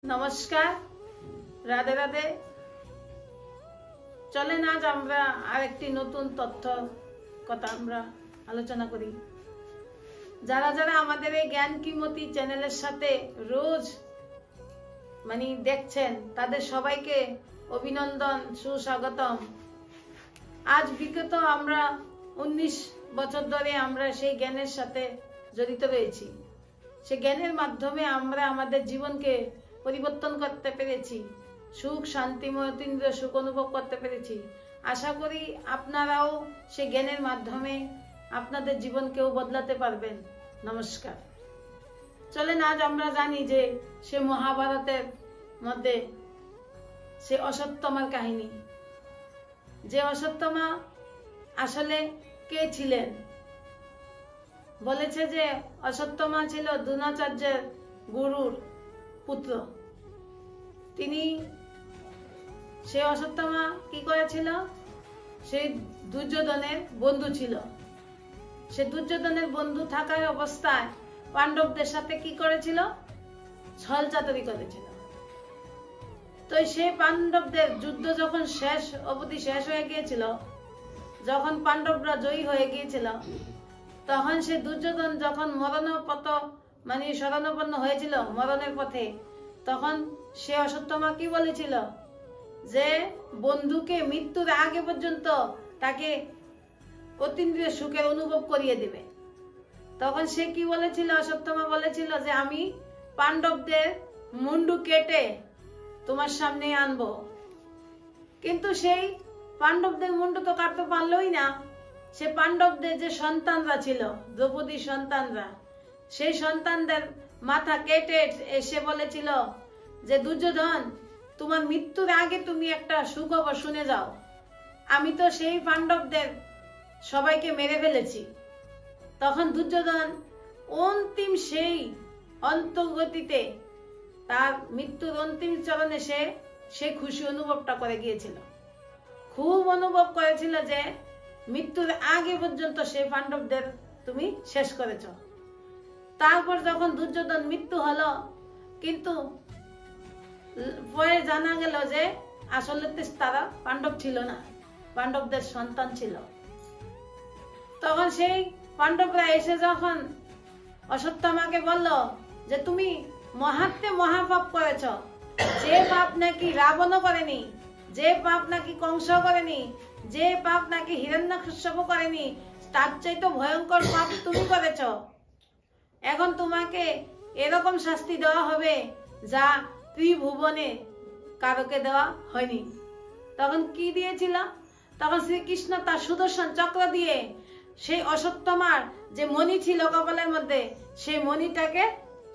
নমস্কার, রাধে রাধে। চলেন আজ আমরা আরেকটি নতুন তথ্য কথা আমরা আলোচনা করি। যারা যারা আমাদের এই জ্ঞান কিমতি চ্যানেলের সাথে রোজ দেখছেন তাদের সবাইকে অভিনন্দন, সুস্বাগতম। আজ বিগত আমরা 19 বছর ধরে আমরা সেই জ্ঞানের সাথে জড়িত রয়েছি। সেই জ্ঞানের মাধ্যমে আমরা আমাদের জীবনকে পরিবর্তন করতে পেরেছি, সুখ শান্তিময় অতীন্দ্রিয় সুখ অনুভব করতে পেরেছি। আশা করি আপনারাও সেই জ্ঞানের মাধ্যমে আপনাদের জীবনকেও বদলাতে পারবেন। নমস্কার। চলেন আজ আমরা জানি যে সে মহাভারতের মধ্যে সে অশ্বত্থামার কাহিনী। যে অশ্বত্থামা আসলে কে ছিলেন? বলেছে যে অশ্বত্থামা ছিল দ্রোণাচার্যের গুরুর পুত্র। তিনি সে অশ্বত্থামা কি করেছিল? সেই দুর্যোধনের বন্ধু ছিল। সে দুর্যোধনের বন্ধু থাকার অবস্থায় পাণ্ডবদের সাথে কি করেছিল? ছল চাতুরি করেছিল। তো সে পাণ্ডবদের যুদ্ধ যখন শেষ হয়ে গিয়েছিল, যখন পাণ্ডবরা জয়ী হয়ে গিয়েছিল, তখন সে দুর্যোধন যখন শরণাপন্ন হয়েছিল মরণের পথে, তখন সে অশ্বত্থামা কি বলেছিল? যে বন্ধুকে মৃত্যুর আগে পর্যন্ত তাকে অতীন্দ্রিয় সুখের অনুভব করিয়ে দিবে। তখন সে কি বলেছিল? অশ্বত্থামা বলেছিল যে আমি পাণ্ডবদের মুন্ডু কেটে তোমার সামনে আনবো। কিন্তু সেই পাণ্ডবদের মুন্ডু তো কাটতে পারলোই না। সে পাণ্ডবদের যে সন্তানরা ছিল, দ্রৌপদীর সন্তানরা, সেই সন্তানদের মাথা কেটে এসে বলেছিল যে দুর্যোধন, তোমার মৃত্যুর আগে তুমি একটা সুখবর শুনে যাও। আমি তো সেই পাণ্ডবদের সবাইকে মেরে ফেলেছি। তখন দুর্যোধন অন্তিম সেই অন্তর্গতিতে তার মৃত্যুর অন্তিম চরণে সে খুশি অনুভবটা করে গিয়েছিল। খুব অনুভব করেছিল যে মৃত্যুর আগে পর্যন্ত সেই পাণ্ডবদের তুমি শেষ করেছ। তারপর যখন দুর্যোধন মৃত্যু হলো, কিন্তু পরে জানা গেল যে আসলে তারা পাণ্ডব ছিল না, পাণ্ডবদের সন্তান ছিল। তখন সেই পাণ্ডবরা এসে যখন অশ্বত্থামাকে বলল যে তুমি মহাপাপ করেছ, যে পাপ নাকি রাবণও করেনি, যে পাপ নাকি কংস করেনি, যে পাপ নাকি হিরণ্যকশ্যপও করেনি, তার চাইতে ভয়ঙ্কর পাপ তুমি করেছ। এখন তোমাকে এরকম শাস্তি দেওয়া হবে যা ত্রিভুবনে কারোকে দেওয়া হয়নি। তখন কি দিয়েছিল? তখন শ্রীকৃষ্ণ তার সুদর্শন চক্র দিয়ে সেই অশ্বত্থামার যে মণি ছিল কপালের মধ্যে, সেই মণিটাকে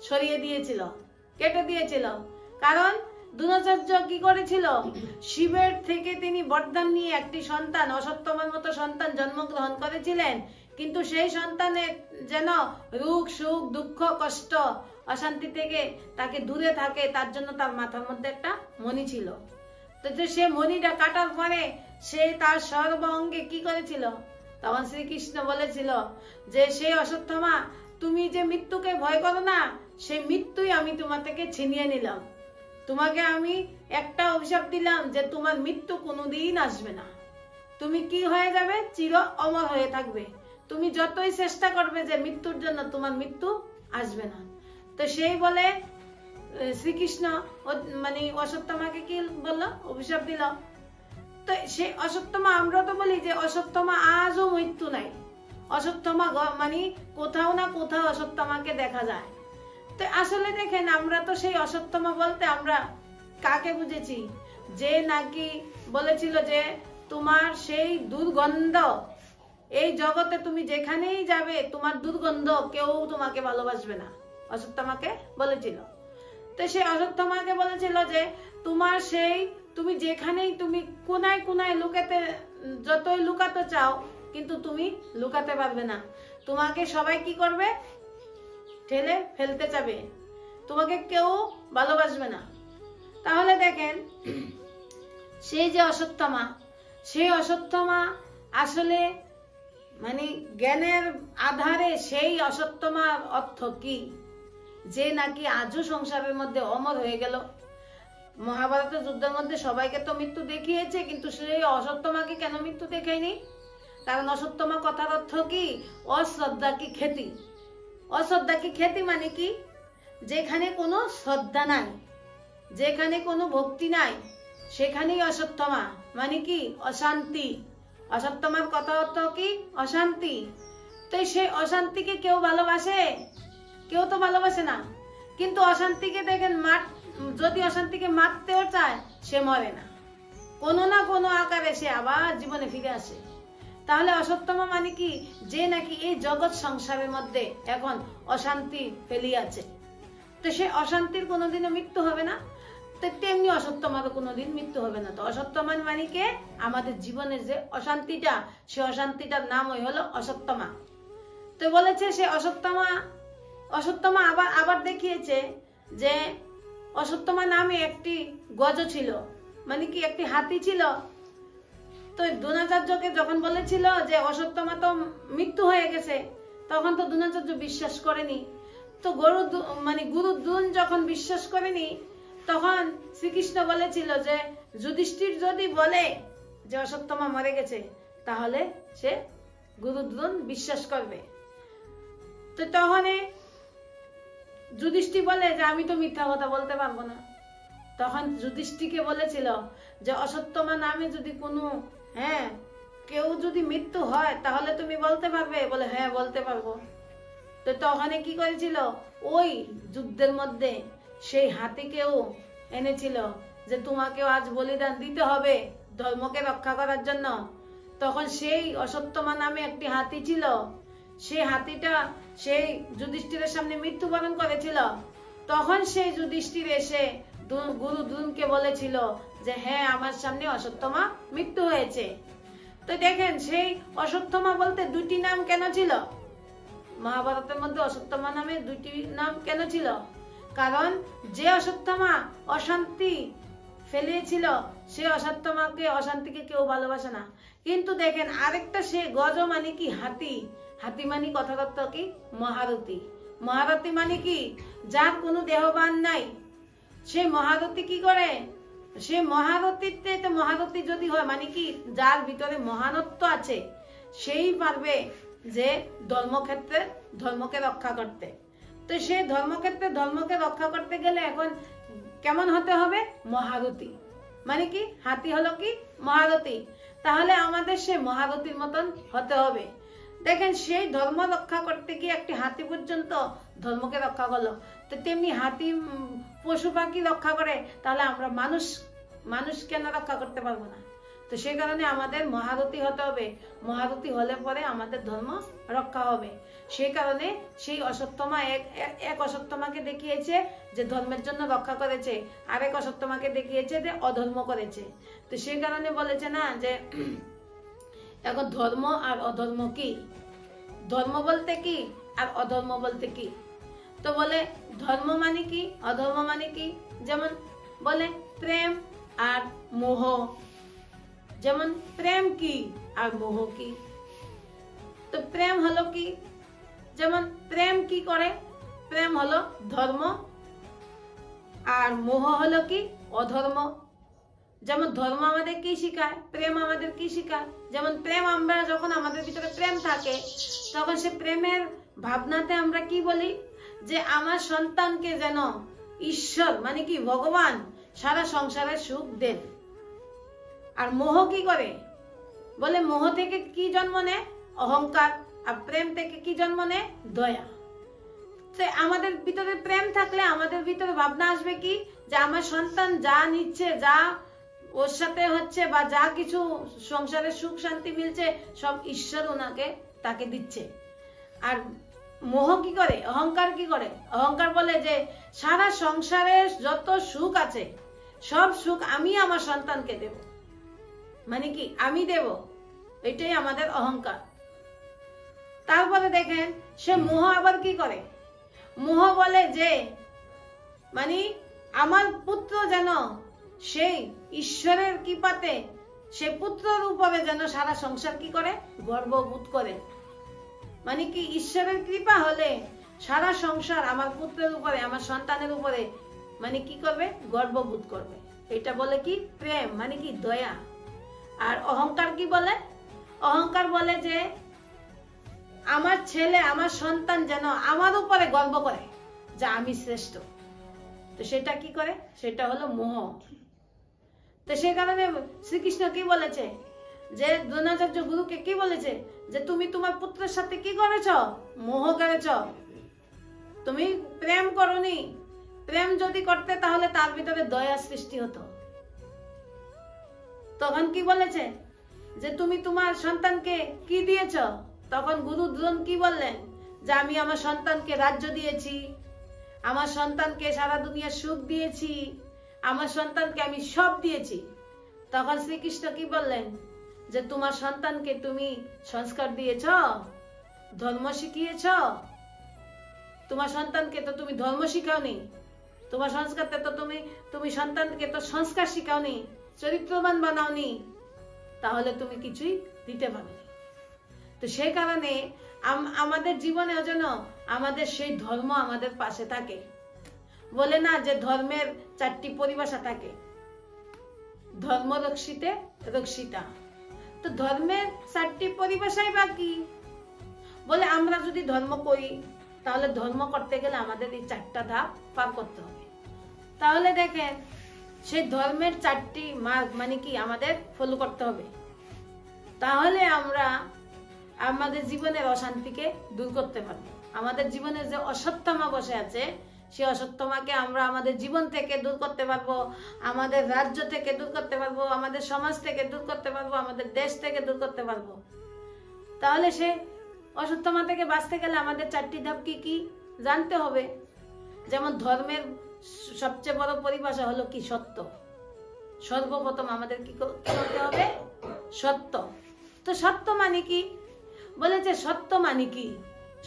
সরিয়ে দিয়েছিল, কেটে দিয়েছিল। কারণ দ্রোণাচার্য কি করেছিল? শিবের থেকে তিনি বরদান নিয়ে একটি সন্তান, অশ্বত্থামার মতো সন্তান জন্মগ্রহণ করেছিলেন। কিন্তু সেই সন্তানের যেন রোগ সুখ দুঃখ কষ্ট অশান্তি থেকে তাকে দূরে থাকে, তার জন্য তার মাথার মধ্যে একটা মণি ছিল। তো সে মণিটা কাটার পরে সে তার সর্ব অঙ্গে কি করেছিল? তখন শ্রীকৃষ্ণ বলেছিল যে সেই অশ্বত্থামা, তুমি যে মৃত্যুকে ভয় করো না, সেই মৃত্যুই আমি তোমার থেকে ছিনিয়ে নিলাম। তোমাকে আমি একটা অভিশাপ দিলাম যে তোমার মৃত্যু কোনোদিন আসবে না। তুমি কি হয়ে যাবে? চির অমর হয়ে থাকবে। তুমি যতই চেষ্টা করবে যে মৃত্যুর জন্য, তোমার মৃত্যু আসবে না। তো সেই বলে শ্রীকৃষ্ণ অশ্বত্থামাকে কি বললো? অভিশাপ দিল। তো সেই অশ্বত্থামা, আমরা তো বলি যে অশ্বত্থামা আজও মৃত্যু নাই। অশ্বত্থামা কোথাও না কোথাও অশ্বত্থামাকে দেখা যায়। তো আসলে দেখেন, আমরা তো সেই অশ্বত্থামা বলতে আমরা কাকে বুঝেছি? যে নাকি বলেছিল যে তোমার সেই দুর্গন্ধ, এই জগতে তুমি যেখানেই যাবে তোমার দুর্গন্ধ, কেউ তোমাকে ভালোবাসবে না, অশ্বত্থামাকে বলেছিল। তো সেই অশ্বত্থামাকে বলেছিল যে তোমার সেই, তুমি যেখানেই, তুমি কোনায় কোনায় যতই লুকাতে চাও, কিন্তু তুমি লুকাতে পারবে না। তোমাকে সবাই কি করবে? ঠেলে ফেলতে যাবে, তোমাকে কেউ ভালোবাসবে না। তাহলে দেখেন, সেই যে অশ্বত্থামা, সেই অশ্বত্থামা আসলে জ্ঞানের আধারে সেই অশ্বত্থামার অর্থ কি? যে নাকি আজও সংসারের মধ্যে অমর হয়ে গেল। মহাভারতের যুদ্ধের মধ্যে সবাইকে তো মৃত্যু দেখিয়েছে, কিন্তু সেই অশ্বত্থামাকে কেন মৃত্যু দেখায়নি? কারণ অশ্বত্থামা কথার অর্থ কি? অশ্রদ্ধা কি খ্যাতি। অশ্রদ্ধা কি খ্যাতি মানে কি? যেখানে কোনো শ্রদ্ধা নাই, যেখানে কোনো ভক্তি নাই, সেখানেই অশ্বত্থামা মানে কি? অশান্তি। অশ্বত্থামার কথা অর্থ কি? অশান্তি। তো সেই অশান্তিকে কেউ ভালোবাসে? কেউ তো ভালোবাসে না। কিন্তু অশান্তিকে দেখেন যদি অশান্তিকে মারতেও চায়, সে মরে না, কোনো না কোনো আকারে সে আবার জীবনে ফিরে আসে। তাহলে অশ্বত্থামা মানে কি? যে নাকি এই জগৎ সংসারের মধ্যে এখন অশান্তি ফেলিয়াছে, তো সে অশান্তির কোনোদিনও মৃত্যু হবে না। তো তেমনি অশ্বত্থামারও কোনোদিন মৃত্যু হবে না। তো অশ্বত্থামা মানে কে? আমাদের জীবনের যে অশান্তিটা, সে অশান্তিটার নাম হলো অশ্বত্থামা। তো বলেছে সে অশ্বত্থামা আবার দেখিয়েছে যে অশ্বত্থামা নামে একটি গজ ছিল, মানে কি? একটি হাতি ছিল। তো দ্রোণাচার্যকে যখন বলেছিল যে অশ্বত্থামা তো মৃত্যু হয়ে গেছে, তখন তো দ্রোণাচার্য বিশ্বাস করেনি। তো গুরু দ্রোণ যখন বিশ্বাস করেনি, তখন শ্রীকৃষ্ণ বলেছিল যে যুধিষ্ঠির যদি বলে যে অশ্বত্থামা মরে গেছে, তাহলে সে গুরু দ্রোণ বিশ্বাস করবে। তো তখন যুধিষ্ঠির বলে যে আমি তো মিথ্যা কথা বলতে পারবো না। তখন যুধিষ্ঠিরকে বলেছিল যে অশ্বত্থামা নামে যদি কোনো কেউ যদি মৃত্যু হয়, তাহলে তুমি বলতে পারবে? বলে হ্যাঁ, বলতে পারবো। তো তখন কি করেছিল? ওই যুদ্ধের মধ্যে সেই হাতিকেও এনেছিল যে তোমাকেও আজ বলিদান দিতে হবে ধর্মকে রক্ষা করার জন্য। তখন সেই অশ্বত্থামা নামে একটি হাতি ছিল, সেই হাতিটা সেই যুধিষ্ঠিরের সামনে মৃত্যুবরণ করেছিল। তখন সেই যুধিষ্ঠির এসে গুরু দ্রোণকে বলেছিল যে হ্যাঁ, আমার সামনে অশ্বত্থামা মৃত্যু হয়েছে। তো দেখেন সেই অশ্বত্থামা বলতে দুটি নাম কেন ছিল? মহাভারতের মধ্যে অশ্বত্থামা নামে দুটি নাম কেন ছিল? কারণ যে অশ্বত্থামা অশান্তি ফেলিয়েছিল, সে অশান্তিকে কেউ ভালোবাসে না। কিন্তু দেখেন আরেকটা, সে গজ মানে কি? হাতি। হাতি মানে কথার অর্থ কি? মহারথী। মহারথী মানে কি? যার কোনো দেহবান নাই, সে মহারথী কি করে? সে মহারথী যদি হয় মানে কি? যার ভিতরে মহানত্ব আছে, সেই পারবে যে ধর্মকে রক্ষা করতে। তো সে ধর্মকে রক্ষা করতে গেলে এখন কেমন হতে হবে? মহারথী। মানে কি? হাতি হলো কি? মহারথী। তাহলে আমাদের সে মহারথীর মতন হতে হবে। দেখেন সেই ধর্ম রক্ষা করতে গিয়ে একটি হাতি পর্যন্ত ধর্মকে রক্ষা করলো, তো তেমনি হাতি পশু পাখি রক্ষা করে, তাহলে আমরা মানুষ কেন রক্ষা করতে পারবো না? তো সেই কারণে আমাদের মহারথী হতে হবে। মহারথী হলে পরে আমাদের ধর্ম রক্ষা হবে। সেই কারণে সেই অশ্বত্থামা এক অশ্বত্থামাকে দেখিয়েছে যে ধর্মের জন্য রক্ষা করেছে, আরেক অশ্বত্থামাকে দেখিয়েছে যে অধর্ম করেছে। তো সেই কারণে বলেছে না যে এখন ধর্ম আর অধর্ম কি? ধর্ম বলতে কি আর অধর্ম বলতে কি? তো বলে ধর্ম মানে কি, অধর্ম মানে কি? যেমন বলে প্রেম আর মোহ। যেমন প্রেম কি আর মোহ কি? তো প্রেম হলো কি? যেমন প্রেম কি করে? প্রেম হলো ধর্ম, আর মোহ হলো কি? অধর্ম। যেমন ধর্ম আমাদের কি শিখায়, প্রেম আমাদের কি শিখায়? যেমন প্রেম, আমরা যখন আমাদের ভিতরে প্রেম থাকে, তখন সে প্রেমের ভাবনাতে আমরা কি বলি? যে আমার সন্তানকে যেন ঈশ্বর মানে কি ভগবান সারা সংসারের সুখ দেন। আর মোহ কি করে? বলে মোহ থেকে কি জন্ম নেয়? অহংকার। আর প্রেম থেকে কি জন্ম নেয়? দয়া। আমাদের ভিতরে প্রেম থাকলে আমাদের ভিতরে ভাবনা আসবে কি? যে আমার সন্তান যা নিচ্ছে, যা ওর সাথে হচ্ছে, বা যা কিছু সংসারের সুখ শান্তি মিলছে, সব ঈশ্বর তাকে দিচ্ছে। আর মোহ কি করে? অহংকার কি করে? অহংকার বলে যে সারা সংসারের যত সুখ আছে, সব সুখ আমি আমার সন্তানকে দেব। মানে কি? আমি দেব, এটাই আমাদের অহংকার। তারপরে দেখেন সে মোহ আবার কি করে? মোহ বলে যে মানে আমার পুত্র যেন সেই ঈশ্বরের কৃপাতে সে পুত্রের উপরে যেন সারা সংসার কি করে? গর্ববোধ করে। মানে কি? ঈশ্বরের কৃপা হলে সারা সংসার আমার পুত্রের উপরে, আমার সন্তানের উপরে মানে কি করবে, গর্ববোধ করবে। এটা বলে কি প্রেম, মানে কি দয়া। আর অহংকার কি বলে, অহংকার বলে যে আমার ছেলে আমার সন্তান যেন আমার উপরে গর্ব করে যে আমি শ্রেষ্ঠ। তো সেটা কি করে, সেটা হলো মোহ। তো সেই কারণে শ্রীকৃষ্ণ কি বলেছে, যে দ্রোণাচার্য গুরুকে কি বলেছে, যে তুমি তোমার পুত্রের সাথে কি করেছ, মোহ করেছ, তুমি প্রেম করনি। প্রেম যদি করতে তাহলে তার ভিতরে দয়া সৃষ্টি হতো। তখন কি বলেছে, যে তুমি তোমার সন্তানকে কি দিয়েছ, তখন গুরু দ্রোণ কি বললেন, যে আমি আমার সন্তানকে রাজ্য দিয়েছি, আমার সন্তানকে সারা দুনিয়ার সুখ দিয়েছি, আমার সন্তানকে আমি সব দিয়েছি। তখন শ্রীকৃষ্ণ কি বললেন, যে তোমার সন্তানকে তুমি সংস্কার দিয়েছ, ধর্ম শিখিয়েছ? তোমার সন্তানকে তো তুমি ধর্ম শিখাওনি, তোমার সংস্কারতে তো তুমি সন্তানকে তো সংস্কার শিখাওনি, চরিত্রবান বানাওনি, তাহলে তুমি কিছুই দিতে পারোনি। তো সেই কারণে আমাদের জীবনেও যেন আমাদের সেই ধর্ম আমাদের পাশে থাকে। বলে না যে ধর্মের 4টি পরিভাষা থাকে, ধর্ম রক্ষিতে রক্ষিতা। তো ধর্মের 4টি পরিভাষাই বা কি? বলে আমরা যদি ধর্ম করি, তাহলে ধর্ম করতে গেলে আমাদের এই 4টা ধাপ পার করতে হবে। তাহলে দেখেন, সেই ধর্মের 4টি মার্গ মানে কি আমাদের ফলো করতে হবে। তাহলে আমরা আমাদের জীবনের অশান্তিকে দূর করতে পারবো। আমাদের জীবনে যে অসত্যমা বসে আছে, সেই অসত্যমাকে আমরা আমাদের জীবন থেকে দূর করতে পারবো, আমাদের রাজ্য থেকে দূর করতে পারবো, আমাদের সমাজ থেকে দূর করতে পারবো, আমাদের দেশ থেকে দূর করতে পারবো। তাহলে সে অসত্যমা থেকে বাঁচতে গেলে আমাদের 4টি ধাপ কি কি জানতে হবে। যেমন ধর্মের সবচেয়ে বড় পরিভাষা হলো কি, সত্য। সর্বপ্রথম আমাদের কি করতে হবে, সত্য। তো সত্য মানে কি, বলেছে সত্য মানে কি,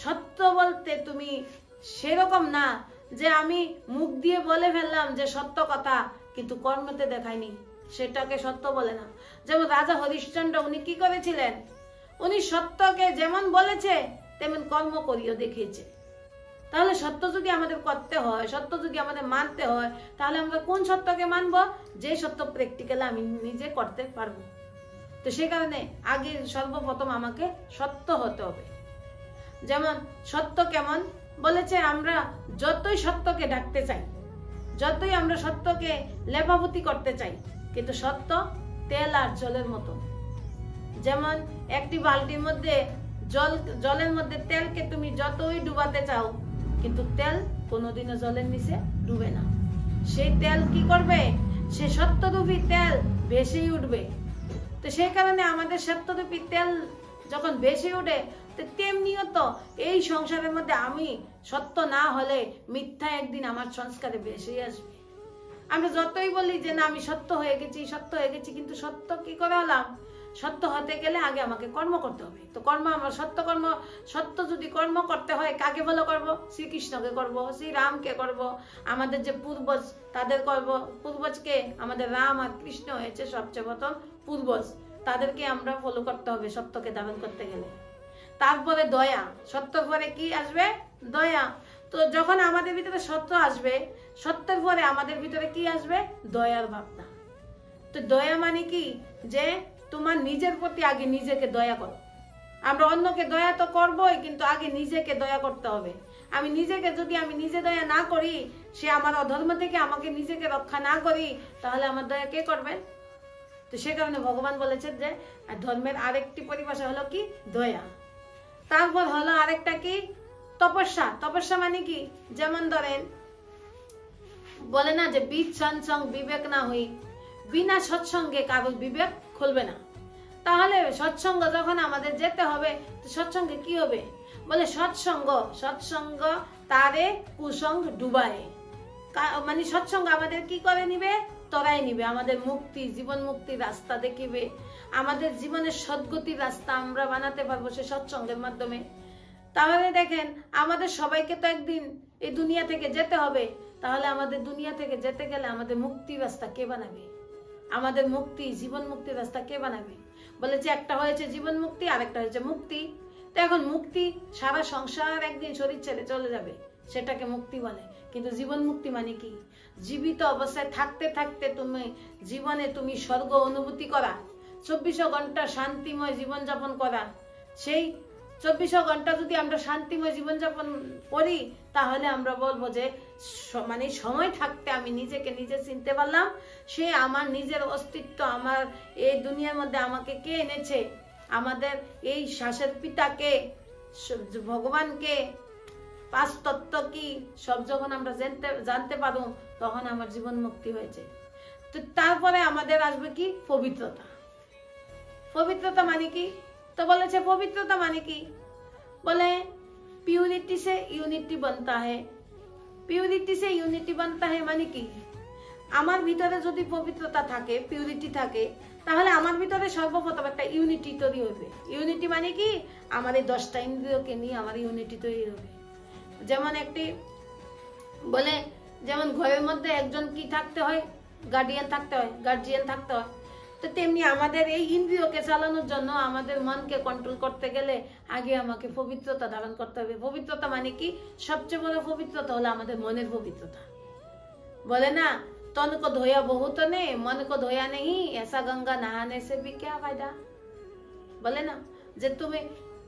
সত্য বলতে তুমি সেরকম না যে আমি মুখ দিয়ে বলে ফেললাম যে সত্য কথা, কিন্তু কর্মতে দেখাইনি, সেটাকে সত্য বলে না। যেমন রাজা হরিশ্চন্দ্র, উনি কি করেছিলেন, উনি সত্যকে যেমন বলেছে তেমন কর্ম করিও দেখিয়েছে। তাহলে সত্য যদি আমাদের করতে হয়, সত্য যদি আমাদের মানতে হয়, তাহলে আমরা কোন সত্যকে মানব, যে সত্য প্র্যাকটিক্যালি আমি নিজে করতে পারবো। তো সেই কারণে আগে সর্বপ্রথম আমাকে সত্য হতে হবে। যেমন সত্য কেমন বলেছে, আমরা যতই সত্যকে ডাকতে চাই, যতই আমরা সত্যকে লেপাপতি করতে চাই, কিন্তু সত্য তেল আর জলের মতো। যেমন একটি বালতির মধ্যে জলের মধ্যে তেলকে তুমি যতই ডুবাতে চাও, কিন্তু তেল কোনোদিনও জলের নিচে ডুবে না। সেই তেল কি করবে, সে সত্যরূপী তেল ভেসেই উঠবে। তো সেই কারণে আমাদের সত্যরূপী তেল যখন ভেসে উঠে, তেমনিও তো এই সংসারের মধ্যে আমি সত্য না হলে মিথ্যা একদিন আমার সংস্কারে ভেসেই আসবে। আমরা যতই বলি যে না আমি সত্য হয়ে গেছি, সত্য হয়ে গেছি, কিন্তু সত্য কি করে হলাম, সত্য হতে গেলে আগে আমাকে কর্ম করতে হবে। তো কর্ম, আমরা সত্য যদি কর্ম করতে হয়, কাকে বলে করব, শ্রীকৃষ্ণকে করব, শ্রীরামকে করব, আমাদের যে পূর্বজ তাদের করব। পূর্বজকে আমাদের রাম আর কৃষ্ণ হয়েছে সবচেয়ে প্রথম পূর্বজ, তাদেরকে আমরা ফলো করতে হবে সত্যকে ধারণ করতে গেলে। তারপরে দয়া, সত্যের পরে কি আসবে, দয়া। তো যখন আমাদের ভিতরে সত্য আসবে, সত্যের পরে আমাদের ভিতরে কি আসবে, দয়ার ভাবনা। তো দয়া মানে কি, যে তোমার নিজের প্রতি আগে নিজেকে দয়া করো। আমরা অন্যকে দয়া তো করবোই, কিন্তু আগে নিজেকে দয়া করতে হবে। আমি নিজে দয়া না করি, সে আমার অধর্ম থেকে আমাকে নিজেকে রক্ষা না করি, তাহলে আমার দয়া কে করবেন? তো সে কারণে ভগবান বলেছেন যে ধর্মের আরেকটি পরিভাষা হলো কি, দয়া। তারপর হলো আরেকটা কি, তপস্যা। তপস্যা মানে কি, যেমন ধরেন বলে না যে বীজ সৎসঙ্গ বিবেক না হই, বিনা সৎসঙ্গে কারোর বিবেক খুলবে না। তাহলে সৎসঙ্গ যখন আমাদের যেতে হবে, তো সৎসঙ্গে কি হবে, বলে সৎসঙ্গ তারে কুসঙ্গ ডুবায়। মানে সৎসঙ্গ আমাদের কি করে নিবে, তরাই নিবে, আমাদের মুক্তি, জীবন মুক্তির রাস্তা দেখিবে, আমাদের জীবনের সদ্গতির রাস্তা আমরা বানাতে পারবো সে সৎসঙ্গের মাধ্যমে। তাহলে দেখেন, আমাদের সবাইকে তো একদিন এই দুনিয়া থেকে যেতে হবে। তাহলে আমাদের দুনিয়া থেকে যেতে গেলে আমাদের মুক্তির রাস্তা কে বানাবে, আমাদের মুক্তি, জীবন মুক্তির রাস্তা কে বানাবে? বলেছে একটা হয়েছে জীবন মুক্তি, আরেকটা হয়েছে মুক্তি। তো এখন মুক্তি, সারা সংসার একদিন শরীর ছেড়ে চলে যাবে, সেটাকে মুক্তি বলে। কিন্তু জীবন মুক্তি মানে কি, জীবিত অবস্থায় থাকতে থাকতে তুমি জীবনে তুমি স্বর্গ অনুভূতি করা, 24 ঘন্টা শান্তিময় জীবনযাপন করা, সেই 24 ঘন্টা যদি আমরা শান্তিময় জীবনযাপন করি তাহলে আমরা বলবো যে মানে সময় থাকতে আমি নিজেকে নিজে চিনতে পারলাম, সে আমার নিজের অস্তিত্ব, আমার এই দুনিয়ার মধ্যে আমাকে কে এনেছে, আমাদের এই শ্বাসের পিতাকে, ভগবানকে, পাঁচ তত্ত্ব কি, সব যখন আমরা জানতে পারবো তখন আমার জীবন মুক্তি হয়েছে। তো তারপরে আমাদের আসবে কি পবিত্রতা। পবিত্রতা মানে কি? তো বলেছে পবিত্রতা মানে কি, बोले प्यूरिटी से यूनिटी बनता है। प्यूरिटी से यूनिटी बनता है মানে কি, আমার ভিতরে যদি পবিত্রতা থাকে, পিউরিটি থাকে, তাহলে আমার ভিতরে সর্বপ্রথম একটা ইউনিটি তৈরি হবে। ইউনিটি মানে কি, আমার এই 10টা ইন্দ্রিয়কে নিয়ে আমার ইউনিটি তৈরি হবে। যেমন একটি বলে, যেমন ঘরের মধ্যে একজন কি থাকতে হয়, গার্ডিয়ান থাকতে হয়, গার্জিয়ান থাকতে হয়, তো তেমনি আমাদের এই ইন্দ্রিয়কে চালানোর জন্য, আমাদের মনকে কন্ট্রোল করতে গেলে আগে আমাকে পবিত্রতা ধারণ করতে হবে। পবিত্রতা মানে কি, সবচেয়ে বড় পবিত্রতা হলো আমাদের মনের পবিত্রতা। বলে না, तन को धोया बहुत ने मन को धोया नहीं, ऐसा गंगा नहाने से भी क्या फायदा। বলে না যে তুমি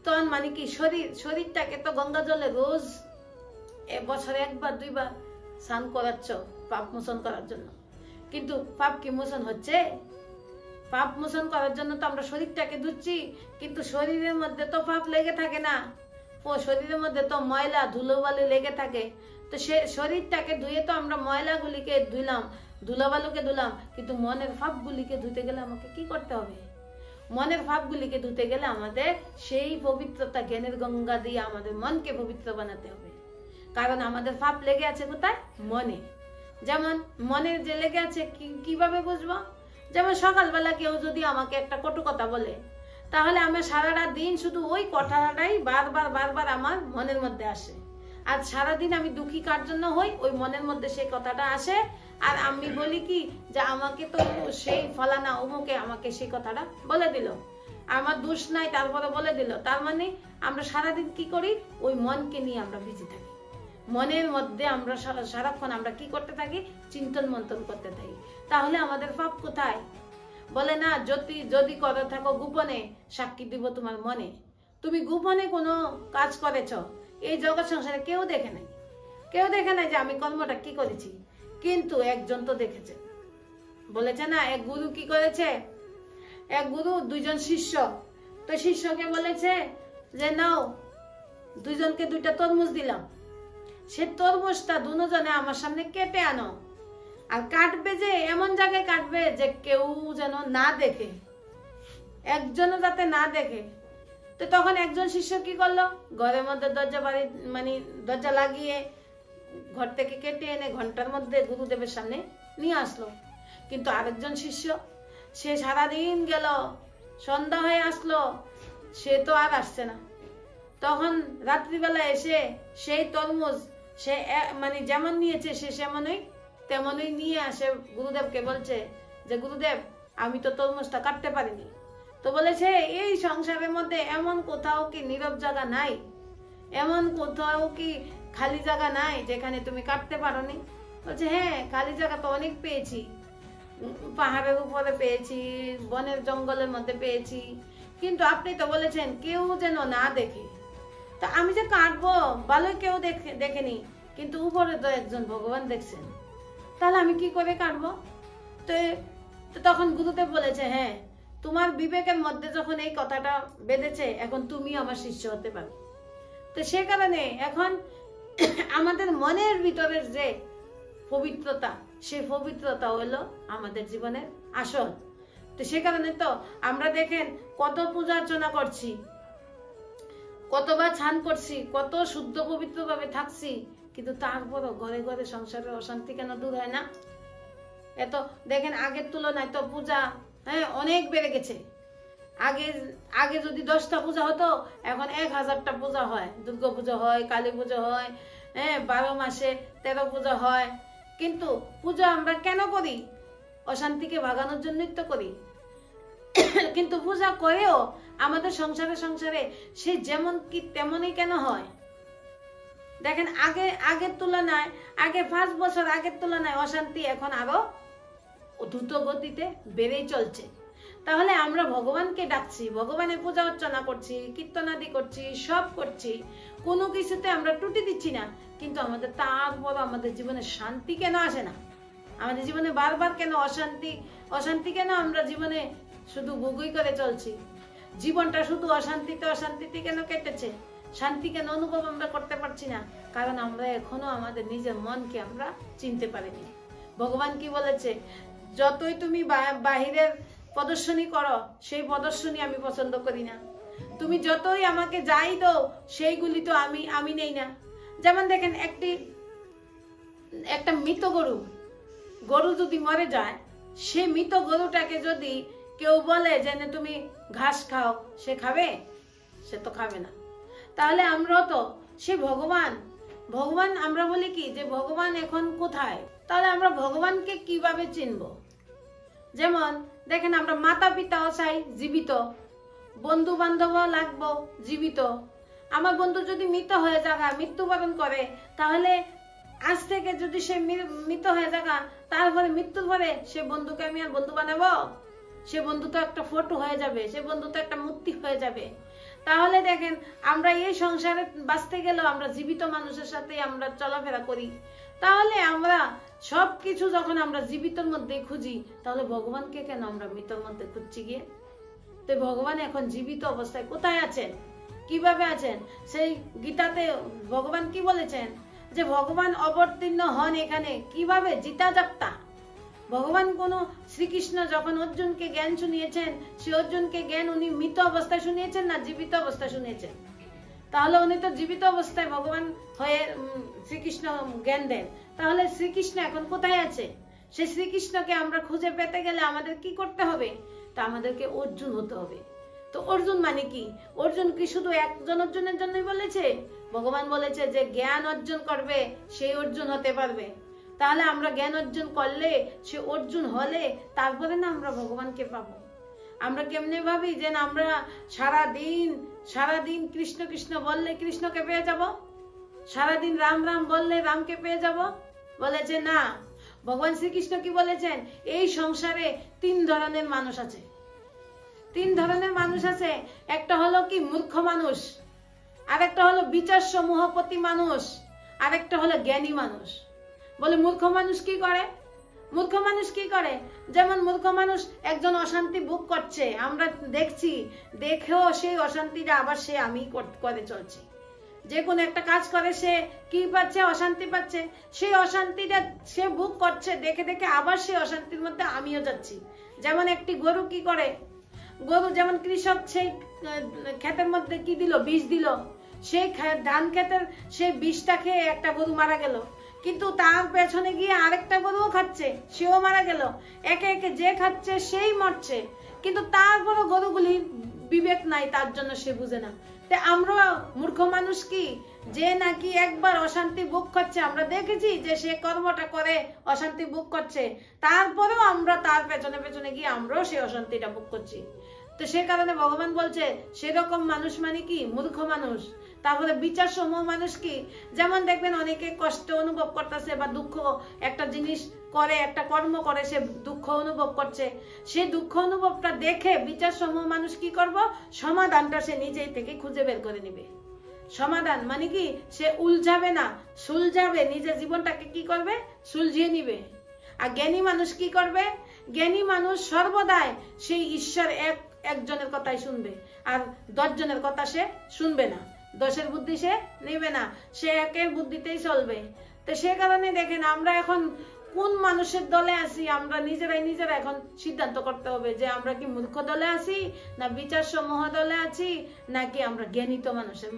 তন মানে কি শরীর, শরীরটাকে তো গঙ্গা জলে রোজ বছরে একবার দুইবার স্নান করাচ্ছ পাপ মোচন করার জন্য, কিন্তু পাপ কি মোচন হচ্ছে? পাপ মোচন করার জন্য তো আমরা শরীরটাকে ধুচ্ছি, কিন্তু শরীরের মধ্যে তো পাপ লেগে থাকে না, শরীরের মধ্যে তো ময়লা ধুলোবালি লেগে থাকে। তো সে শরীরটাকে ধুয়ে তো আমরা ময়লাগুলিকে ধুলাম, ধুলোবালুকে ধুলাম, কিন্তু মনের ভাবগুলিকে ধুতে গেলে আমাকে কি করতে হবে? মনের ভাবগুলিকে ধুতে গেলে আমাদের সেই পবিত্রতা জ্ঞানের গঙ্গা দিয়ে আমাদের মনকে পবিত্র বানাতে হবে। কারণ আমাদের পাপ লেগে আছে কোথায়? মনে। যেমন মনের যে লেগে আছে কিভাবে বুঝবো? যেমন সকালবেলা কেউ যদি আমাকে একটা কটু কথা বলে, তাহলে আমি সারাটা দিন শুধু ওই কথাটাই বারবার বারবার আমার মনের মধ্যে আসে। আর সারাদিন আমি দুঃখী কার জন্য হই? ওই মনের মধ্যে সেই কথাটা আসে, আর আমি বলি কি যে আমাকে তো সেই ফলানা অমুকে আমাকে সেই কথাটা বলে দিল, আমার দোষ নাই তারপরে বলে দিল। তার মানে আমরা সারাদিন কি করি? ওই মনকে নিয়ে আমরা বিজি থাকি। মনের মধ্যে আমরা সারাক্ষণ আমরা কি করতে থাকি? চিন্তন মন্থন করতে থাকি। তাহলে আমাদের পাপ কোথায়? বলে না, যদি করে থাকো গোপনে, সাক্ষী দিব তোমার মনে। তুমি গোপনে কোনো কাজ করেছ, এই জগৎ সংসারে কেউ দেখে নাই, কেউ দেখে নাই যে আমি কর্মটা কি করেছি, কিন্তু একজন তো দেখেছে। বলেছে না, এক গুরু কি করেছে, এক গুরু দুইজন শিষ্য, তো শিষ্যকে বলেছে যে নাও, দুইজনকে 2টা তরমুজ দিলাম, সে তরমুজটা দুজনে আমার সামনে কেটে আনো, আর কাটবে যে এমন জায়গায় কাটবে যে কেউ যেন না দেখে, একজনও যাতে না দেখে। তো তখন একজন শিষ্য কি করলো, ঘরের মধ্যে দরজা লাগিয়ে ঘর থেকে কেটে এনে ঘন্টার মধ্যে গুরুদেবের সামনে নিয়ে আসলো। কিন্তু আরেকজন শিষ্য, সে সারাদিন গেল, সন্ধ্যা হয়ে আসলো, সে তো আর আসছে না। তখন রাত্রিবেলা এসে সেই তরমুজ সে যেমন নিয়েছে সে তেমনই নিয়ে আসে গুরুদেবকে, বলছে যে গুরুদেব আমি তো তরমুজটা কাটতে পারিনি। তো বলেছে এই সংসারের মধ্যে এমন কোথাও কি নীরব জায়গা নাই, এমন কোথাও কি খালি জায়গা নাই যেখানে তুমি কাটতে পারোনি? বলছে হ্যাঁ, খালি জায়গা তো অনেক পেয়েছি, পাহাড়ের উপরে পেয়েছি, বনের জঙ্গলের মধ্যে পেয়েছি, কিন্তু আপনি তো বলেছেন কেউ যেন না দেখে। তা আমি যে কাটবো ভালোই, কেউ দেখেনি, কিন্তু উপরে তো একজন ভগবান দেখছেন, তাহলে আমি কি করে কাটবো? তো তখন গুরুদেব বলেছে হ্যাঁ, তোমার বিবেকের মধ্যে যখন এই কথাটা বেঁধেছে, এখন তুমি আমার শিষ্য হতে পারো। তো সে কারণে এখন আমাদের মনের ভিতরের যে পবিত্রতা, সেই পবিত্রতা হলো আমাদের জীবনের আসল। তো সে কারণে তো আমরা দেখেন কত পূজা অর্চনা করছি, কতবার স্নান করছি, কত শুদ্ধ পবিত্র ভাবে থাকছি, কিন্তু তারপরও ঘরে ঘরে সংসারের অশান্তি কেন দূর হয় না? এত দেখেন আগের তুলনায় তো পূজা অনেক বেড়ে গেছে। আগে যদি 10টা পূজা হতো, এখন 1000টা পূজা হয়। দুর্গা পূজা হয়, কালী পূজা হয়, 12 মাসে 13 পূজা হয়। কিন্তু পূজা আমরা কেন করি? অশান্তিকে ভাগানোর জন্যই তো করি। কিন্তু পূজা করেও আমাদের সংসারে সে যেমন কি তেমনই কেন হয়? দেখেন আগের তুলনায়, আগে 5 বছর আগের তুলনায় অশান্তি এখন আরো দ্রুত গতিতে বেড়েই চলছে। তাহলে আমরা ভগবানকে ডাকছি, ভগবানের পূজা অর্চনা করছি, কীর্তনাদি করছি, সব করছি, কোনো কিছুতে আমরা ত্রুটি দিচ্ছি না, কিন্তু তারপর আমাদের জীবনে শান্তি কেন আসে না? আমাদের জীবনে বারবার কেন অশান্তি কেন? আমরা জীবনে শুধু ভোগই করে চলছি, জীবনটা শুধু অশান্তিতে কেন কেটেছে? শান্তি কেন অনুভব আমরা করতে পারছি না? কারণ আমরা এখনো আমাদের নিজের মনকে আমরা চিনতে পারিনি। ভগবান কি বলেছে? যতই তুমি বাহিরের প্রদর্শনী করো, সেই প্রদর্শনী আমি পছন্দ করি না। তুমি যতই আমাকে যাই দাও, সেইগুলি তো আমি নেই না। যেমন দেখেন, একটা মৃত গরু যদি মরে যায়, সেই মৃত গরুটাকে যদি কেউ বলে যে তুমি ঘাস খাও, সে খাবে? সে তো খাবে না। তাহলে আমরাও তো সে ভগবান আমরা বলি কি যে ভগবান এখন কোথায়? তাহলে আমরা ভগবানকে কিভাবে চিনব? যেমন দেখেন, আমরা মাতা পিতাও চাই জীবিত, বন্ধু বান্ধব লাগবো জীবিত। আমার বন্ধু যদি মৃত্যুবরণ করে, তাহলে আজ থেকে যদি সে মৃত হয়ে যাগা, তারপরে মৃত্যুর পরে সে বন্ধুকে আমি আর বন্ধু বানাবো? সে বন্ধু তো একটা ফটো হয়ে যাবে, সে বন্ধু তো একটা মূর্তি হয়ে যাবে। তাহলে দেখেন, আমরা এই সংসারে বাঁচতে গেলেও আমরা জীবিত মানুষের সাথে আমরা চলাফেরা করি। তাহলে আমরা সবকিছু যখন আমরা জীবিতর মধ্যে খুঁজি, তাহলে ভগবানকে কেন আমরা মৃতর মধ্যে খুঁজছি গিয়ে? তো ভগবান এখন জীবিত অবস্থায় কোথায় আছেন, কিভাবে আছেন? সেই গীতাতে ভগবান কি বলেছেন? যে ভগবান অবতীর্ণ হন এখানে কিভাবে? জিতা যাপ্তা। ভগবান শ্রীকৃষ্ণ যখন অর্জুনকে জ্ঞান শুনিয়েছেন, সে অর্জুনকে জ্ঞান উনি মৃত অবস্থায় শুনিয়েছেন না জীবিত অবস্থায় শুনিয়েছেন? তাহলে উনি তো জীবিত অবস্থায় ভগবান হয়ে শ্রীকৃষ্ণ জ্ঞান দেন। তাহলে শ্রীকৃষ্ণ এখন কোথায় আছে? সেই শ্রীকৃষ্ণকে আমরা খুঁজে পেতে গেলে আমাদের কি করতে হবে? তা আমাদেরকে অর্জুন হতে হবে। তো অর্জুন মানে কি? অর্জুন কি শুধু একজন অর্জুনের জন্যই বলেছে? ভগবান বলেছে যে জ্ঞান অর্জন করবে সেই অর্জুন হতে পারবে। তাহলে আমরা জ্ঞান অর্জন করলে, সে অর্জুন হলে, তারপরে না আমরা ভগবানকে পাবো। আমরা কেমনে ভাবি যে আমরা সারাদিন কৃষ্ণ কৃষ্ণ বললে কৃষ্ণকে পেয়ে যাব, সারাদিন রাম রাম বললে রামকে পেয়ে যাব? বলেছে না। ভগবান শ্রীকৃষ্ণ কি বলেছেন? এই সংসারে 3 ধরনের মানুষ আছে। 3 ধরনের মানুষ আছে। একটা হলো কি মূর্খ মানুষ, আরেকটা হলো বিচার সমূহপতি মানুষ, আরেকটা হলো জ্ঞানী মানুষ। বলে মূর্খ মানুষ কি করে? মূর্খ মানুষ কি করে? যেমন মূর্খ মানুষ একজন অশান্তি ভোগ করছে, আমরা দেখছি, দেখেও সেই অশান্তিটা আবার সে আমি করে চলছে। যে কোনো একটা কাজ করে সে কি পাচ্ছে? অশান্তি পাচ্ছে। সেই অশান্তিটা সে ভোগ করছে, দেখে দেখে আবার সেই অশান্তির মধ্যে আমিও যাচ্ছি। যেমন একটি গরু কি করে? গরু যেমন কৃষক সেই ক্ষেতের মধ্যে কি দিল? বিষ দিল। সেই ধান ক্ষেতের সেই বিষটা খেয়ে একটা গরু মারা গেল, কিন্তু তার পেছনে গিয়ে আরেকটা গরুও খাচ্ছে, সেও মারা গেল। একে একে যে খাচ্ছে সেই মরছে, কিন্তু তারপরও গরুগুলি বিবেক নাই, তার জন্য সে বুঝে না। আমরা মূর্খ মানুষ কি যে নাকি একবার অশান্তি ভোগ করছে, আমরা দেখেছি যে সে কর্মটা করে অশান্তি ভোগ করছে, তারপরেও আমরা তার পেছনে পেছনে গিয়ে আমরাও সেই অশান্তিটা ভোগ করছি। তো সে কারণে ভগবান বলছে সেরকম মানুষ মানে কি? মূর্খ মানুষ। তারপরে বিচার সমূহ মানুষ কি? যেমন দেখবেন অনেকে কষ্ট অনুভব করতেছে বা দুঃখ, একটা জিনিস করে, একটা কর্ম করে, সে দুঃখ অনুভব করছে, সেই দুঃখ অনুভবটা দেখে বিচার সমূহ মানুষ কি করব? সমাধানটা সে নিজেই থেকে খুঁজে বের করে নিবে। সমাধান মানে কি? সে উলঝাবে না, সুলঝাবে, নিজের জীবনটাকে কি করবে? সুলঝিয়ে নিবে। আর জ্ঞানী মানুষ কি করবে? জ্ঞানী মানুষ সর্বদাই সেই ঈশ্বর একজনের কথাই শুনবে, আর 10 জনের কথা সে শুনবে না, 10-এর বুদ্ধি সে নেবে না, সে একের বুদ্ধিতেই চলবে। তো সে কারণে দেখেন আমরা এখন কোন মানুষের দলে আছি, আমরা নিজেরা এখন সিদ্ধান্ত করতে হবে যে আমরা কি মূর্খ দলে আছি, না বিচার সমূহ দলে আছি, নাকি আমরা জ্ঞানীত মানুষের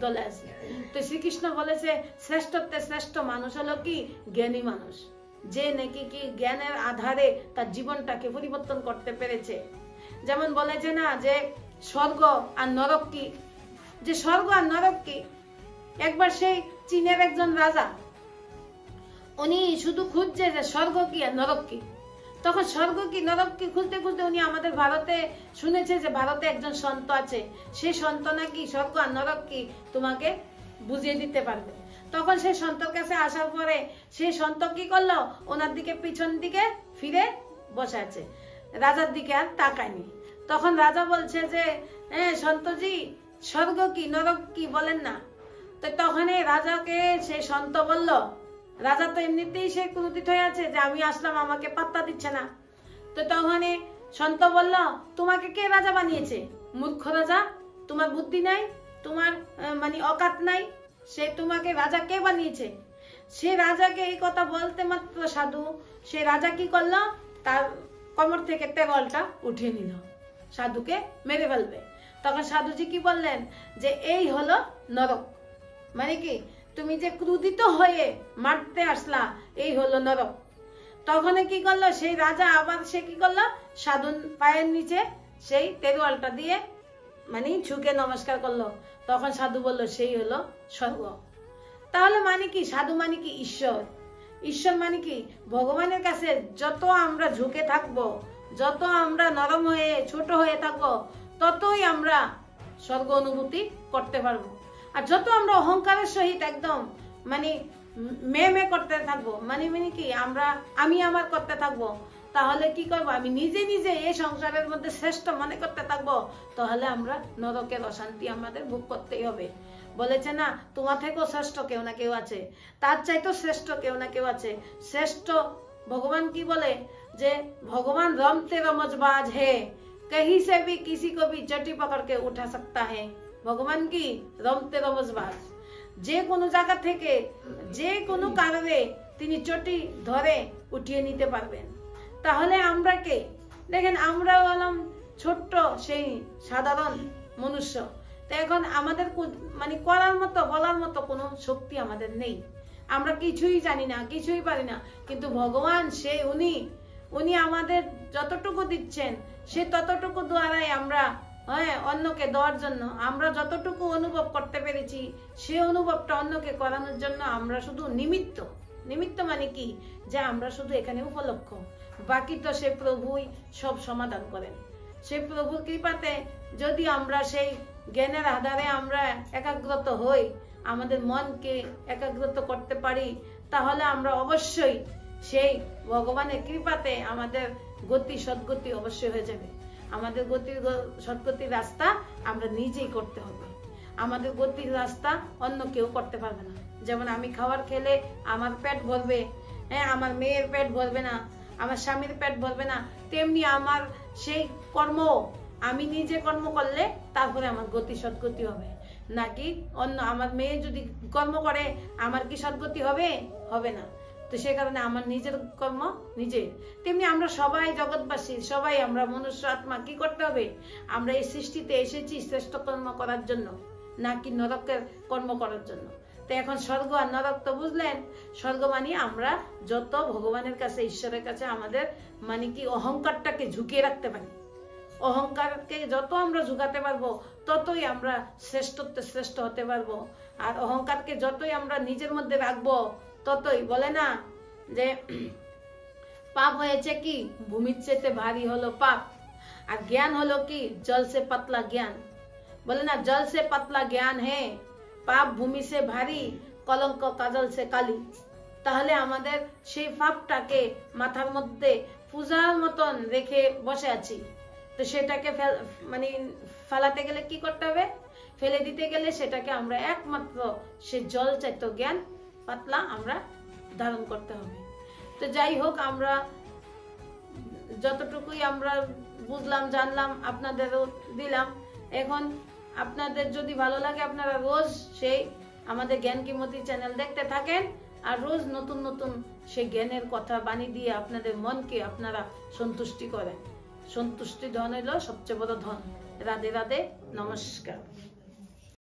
দলে আছি। তো শ্রীকৃষ্ণ বলেছে শ্রেষ্ঠত্বে শ্রেষ্ঠ মানুষ হলো কি? জ্ঞানী মানুষ, যে নাকি কি জ্ঞানের আধারে তার জীবনটাকে পরিবর্তন করতে পেরেছে। যেমন বলেছে না যে স্বর্গ আর নরক কি? যে স্বর্গ আর নরক কি? একবার সেই চীনের একজন রাজা, উনি শুধু খুঁজছে যে স্বর্গ কি আর নরক কি। তখন স্বর্গ কি নরক কি খুঁজতে খুঁজতে উনি আমাদের ভারতে শুনেছে যে ভারতে একজন সন্ত আছে, সেই সন্ত নাকি স্বর্গ আর নরক কি তোমাকে বুঝিয়ে দিতে পারবে। তখন সেই সন্তর কাছে আসার পরে সেই সন্ত কি করলো, ওনার দিকে পিছন দিকে ফিরে বসে আছে, রাজার দিকে আর তাকায়নি। তখন রাজা বলছে যে সন্তজি, স্বর্গ কি নরক কি বলেন না। তো তখন রাজাকে সেই সন্ত বলল, রাজা তো এমনিতেই সে ক্রোধিত হয়ে আছে যে আমি আসলাম, আমাকে পাত্তা দিচ্ছে না। তো তখন সন্ত বলল, তোমাকে কে রাজা বানিয়েছে? মূর্খ রাজা, তোমার বুদ্ধি নাই, তোমার মানে অকাত নাই, সে তোমাকে রাজা কে বানিয়েছে? সে রাজাকে এই কথা বলতে মাত্র সাধু, সে রাজা কি করলো, তার কোমর থেকে তেরলটা উঠিয়ে নিল, সাধুকে মেরে ফেলবে। তখন সাধুজি কি বললেন যে এই হলো নরক, মানে কি তুমি যে ক্রোধিত হয়ে মারতে আসলা, এই হলো নরক। তখন কি করলো সেই রাজা, আবার সে কি করলো, সাধুর পায়ের নিচে সেই তেরোয়ালটা দিয়ে মানে ঝুঁকে নমস্কার করলো। তখন সাধু বলল সেই হলো স্বর্গ। তাহলে মানে কি, সাধু মানে কি ঈশ্বর, ঈশ্বর মানে কি ভগবানের কাছে যত আমরা ঝুঁকে থাকবো, যত আমরা নরম হয়ে ছোট হয়ে থাকবো, ততই আমরা স্বর্গ অনুভূতি করতে পারবো। আর যত আমরা অহংকারের সহিত একদম মানে মে করতে থাকবো, মানে কি আমরা আমি আমার করতে থাকবো, তাহলে কি করবো, আমি নিজে নিজে এই সংসারের মধ্যে শ্রেষ্ঠ মনে করতে থাকবো, তাহলে আমরা নরকের অশান্তি আমাদের ভোগ করতেই হবে। বলেছে না, তোমার থেকেও শ্রেষ্ঠ কেউ না কেউ আছে, তার চাইতেও শ্রেষ্ঠ কেউ না কেউ আছে। শ্রেষ্ঠ ভগবান কি বলে যে ভগবান रमते रमजबाज है, कहीं से भी किसी को भी चटी पकड़ के उठा सकता है। ভগবান কি रमते रमजबाज, যে কোনো জায়গা থেকে যে কোনো কারণে তিনি চটি ধরে উঠিয়ে নিতে পারবেন। তাহলে আমরা কে? দেখেন আমরা হলাম ছোট্ট সেই সাধারণ মনুষ্য। তো এখন আমাদের মানে করার মতো বলার মতো কোনো শক্তি আমাদের নেই, আমরা কিছুই জানি না, কিছুই পারি না। কিন্তু ভগবান সে উনি আমাদের যতটুকু দিচ্ছেন সে ততটুকু দ্বারাই আমরা অন্যকে দেওয়ার জন্য, আমরা যতটুকু অনুভব করতে পেরেছি সে অনুভবটা অন্যকে করানোর জন্য আমরা শুধু নিমিত্ত। নিমিত্ত মানে কি, যে আমরা শুধু এখানে উপলক্ষ, বাকি তো সে প্রভুই সব সমাধান করেন। সে প্রভুর কৃপাতে যদি আমরা সেই জ্ঞানের আধারে আমরা একাগ্রত হই, আমাদের মনকে একাগ্রত করতে পারি, তাহলে আমরা অবশ্যই সেই ভগবানের কৃপাতে আমাদের গতি সদ্গতি অবশ্যই হয়ে যাবে। আমাদের গতির সদ্গতির রাস্তা আমরা নিজেই করতে হবে, আমাদের গতির রাস্তা অন্য কেউ করতে পারবে না। যেমন আমি খাবার খেলে আমার পেট ভরবে, আমার মেয়ের পেট ভরবে না, আমার স্বামীর পেট ভরবে না, তেমনি আমার সেই কর্ম আমি নিজে কর্ম করলে তারপরে আমার গতি সদ্গতি হবে। নাকি অন্য আমার মেয়ে যদি কর্ম করে আমার কি সদ্গতি হবে? হবে না। তো সে কারণে আমার নিজের কর্ম নিজে। তেমনি আমরা সবাই জগৎবাসী, সবাই আমরা মনুষ্য আত্মা, কি করতে হবে, আমরা এই সৃষ্টিতে এসেছি শ্রেষ্ঠ কর্ম করার জন্য, নাকি নরকের কর্ম করার জন্য। তো এখন স্বর্গ আর নরক তো বুঝলেন। স্বর্গ মানে আমরা যত ভগবানের কাছে, ঈশ্বরের কাছে আমাদের মানে কি অহংকারটাকে ঝুঁকিয়ে রাখতে পারি, অহংকারকে যত আমরা ঝুঁকাতে পারবো ততই আমরা শ্রেষ্ঠত্বে শ্রেষ্ঠ হতে পারবো। আর অহংকারকে যতই আমরা নিজের মধ্যে রাখবো ততই, বলে না যে পাপ হয়েছে কি ভূমির চেয়ে ভারী হলো পাপ, আর জ্ঞান হলো কি জল সে পাতলা জ্ঞান। বলে না জল সে পাতলা জ্ঞান হে, পাপ ভূমি সে ভারী, কলঙ্ক কাজল সে কালি। তাহলে আমাদের সেই পাপটাকে মাথার মধ্যে পূজার মতন রেখে বসে আছি, তো সেটাকে মানে ফেলাতে গেলে কি করতে হবে, ফেলে দিতে গেলে সেটাকে আমরা একমাত্র সে জল চাইতো জ্ঞান পাতলা আমরা ধারণ করতে হবে। তো যাই হোক, আমরা যতটুকুই আমরা বুঝলাম জানলাম আপনাদেরও দিলাম। এখন আপনাদের যদি ভালো লাগে আপনারা রোজ সেই আমাদের জ্ঞান কিমতি চ্যানেল দেখতে থাকেন, আর রোজ নতুন নতুন সেই জ্ঞানের কথা বাণী দিয়ে আপনাদের মনকে আপনারা সন্তুষ্টি করেন। সন্তুষ্টি ধন হলো সবচেয়ে বড় ধন। রাধে রাধে, নমস্কার।